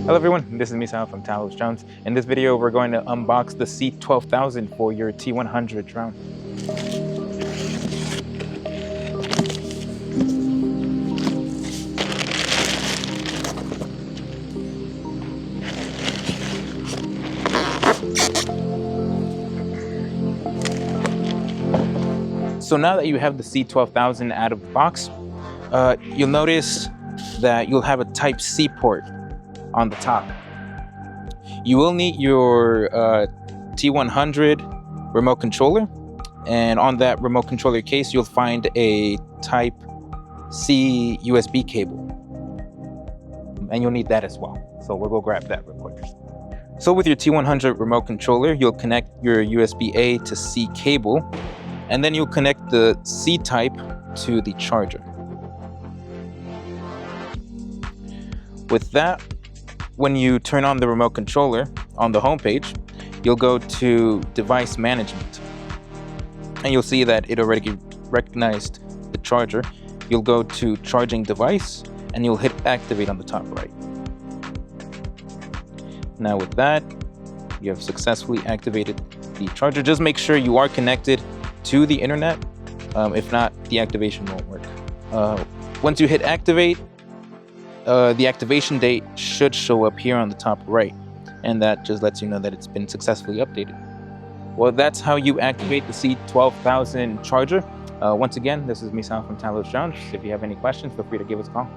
Hello everyone, this is Misael from Talos Drones. In this video, we're going to unbox the C12000 for your T100 drone. So now that you have the C12000 out of the box, you'll notice that you'll have a Type-C port on the top. You will need your T100 remote controller, and on that remote controller case you'll find a Type-C USB cable, and you'll need that as well. So we'll go grab that real quick. So with your T100 remote controller, you'll connect your USB-A to C cable, and then you'll connect the C type to the charger. With that, when you turn on the remote controller on the home page, you'll go to device management, and you'll see that it already recognized the charger. You'll go to charging device, and you'll hit activate on the top right. Now with that, you have successfully activated the charger. Just make sure you are connected to the internet. If not, the activation won't work. Once you hit activate, the activation date should show up here on the top right, and that just lets you know that it's been successfully updated. Well, that's how you activate the C12000 charger. Once again, this is Misael from Talos Drones. If you have any questions, feel free to give us a call.